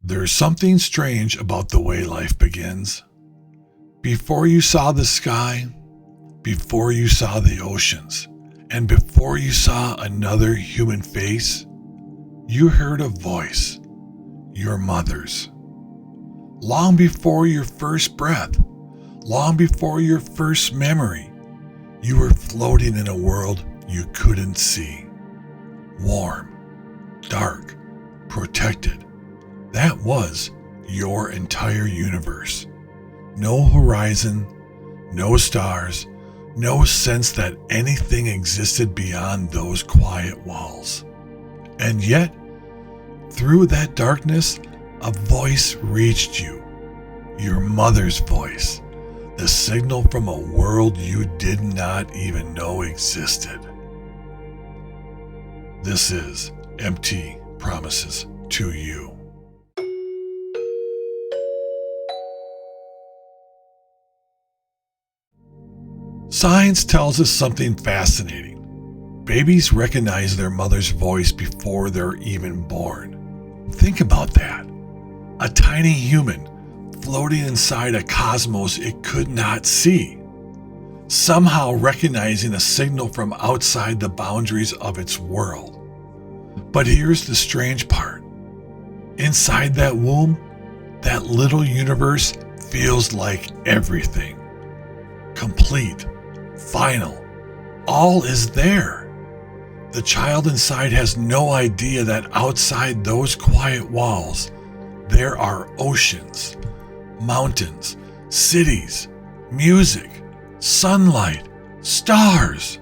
There's something strange about the way life begins. Before you saw the sky, before you saw the oceans, and before you saw another human face, you heard a voice, your mother's. Long before your first breath, long before your first memory, you were floating in a world you couldn't see. Warm, dark, protected. That was your entire universe. No horizon, no stars, no sense that anything existed beyond those quiet walls. And yet, through that darkness, a voice reached you. Your mother's voice. The signal from a world you did not even know existed. This is Empty Promises to You. Science tells us something fascinating. Babies recognize their mother's voice before they're even born. Think about that. A tiny human floating inside a cosmos it could not see, somehow recognizing a signal from outside the boundaries of its world. But here's the strange part. Inside that womb, that little universe feels like everything. Complete. Final. All is there. The child inside has no idea that outside those quiet walls, there are oceans, mountains, cities, music, sunlight, stars.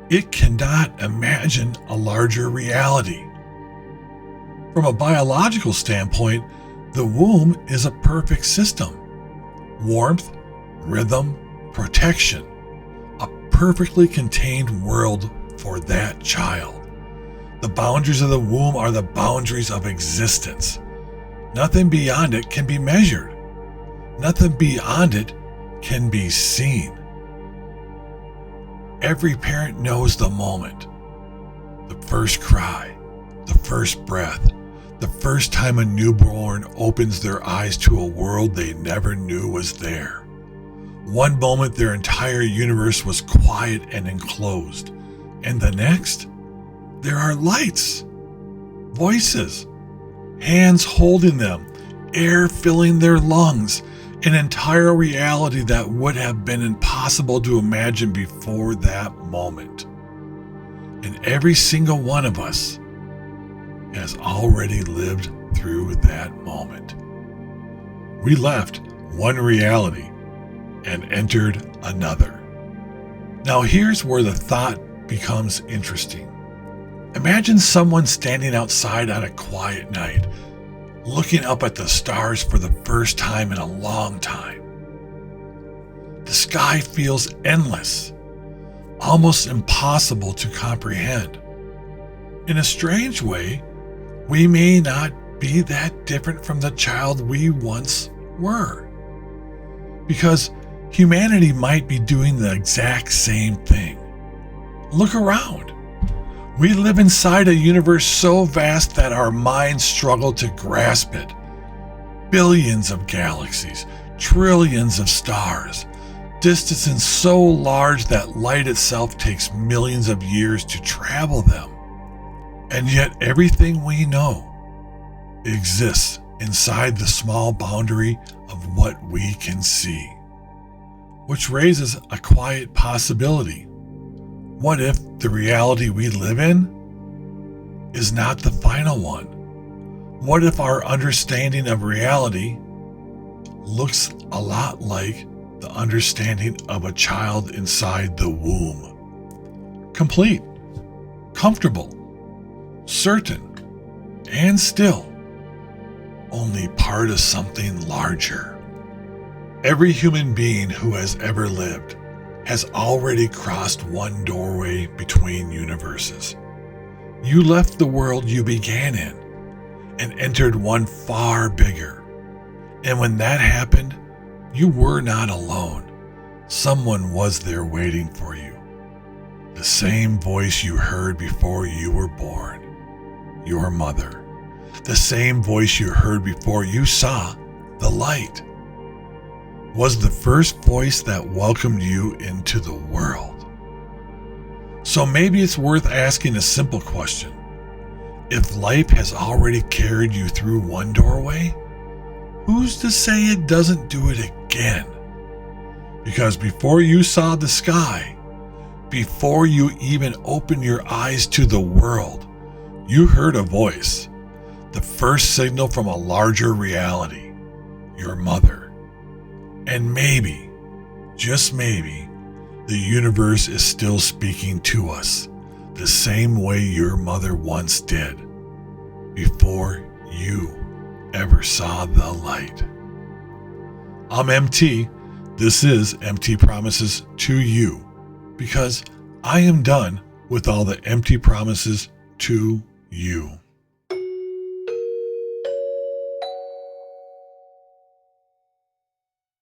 It cannot imagine a larger reality. From a biological standpoint, the womb is a perfect system. Warmth, rhythm, protection. A perfectly contained world for that child. The boundaries of the womb are the boundaries of existence. Nothing beyond it can be measured. Nothing beyond it can be seen. Every parent knows the moment. The first cry, the first breath, the first time a newborn opens their eyes to a world they never knew was there. One moment their entire universe was quiet and enclosed, and the next, there are lights, voices, hands holding them, air filling their lungs, an entire reality that would have been impossible to imagine before that moment. And every single one of us has already lived through that moment. We left one reality and entered another. Now here's where the thought becomes interesting. Imagine someone standing outside on a quiet night, looking up at the stars for the first time in a long time. The sky feels endless, almost impossible to comprehend. In a strange way, we may not be that different from the child we once were. Because humanity might be doing the exact same thing. Look around. We live inside a universe so vast that our minds struggle to grasp it. Billions of galaxies, trillions of stars, distances so large that light itself takes millions of years to travel them. And yet everything we know exists inside the small boundary of what we can see. Which raises a quiet possibility. What if the reality we live in is not the final one? What if our understanding of reality looks a lot like the understanding of a child inside the womb? Complete, comfortable, certain, and still only part of something larger. Every human being who has ever lived has already crossed one doorway between universes. You left the world you began in and entered one far bigger. And when that happened, you were not alone. Someone was there waiting for you. The same voice you heard before you were born. Your mother. The same voice you heard before you saw the light was the first voice that welcomed you into the world. So maybe it's worth asking a simple question. If life has already carried you through one doorway, who's to say it doesn't do it again? Because before you saw the sky, before you even opened your eyes to the world, you heard a voice, the first signal from a larger reality, your mother. And maybe, just maybe, the universe is still speaking to us the same way your mother once did, before you ever saw the light. I'm MT. This is MT Promises to You, because I am done with all the empty promises to you.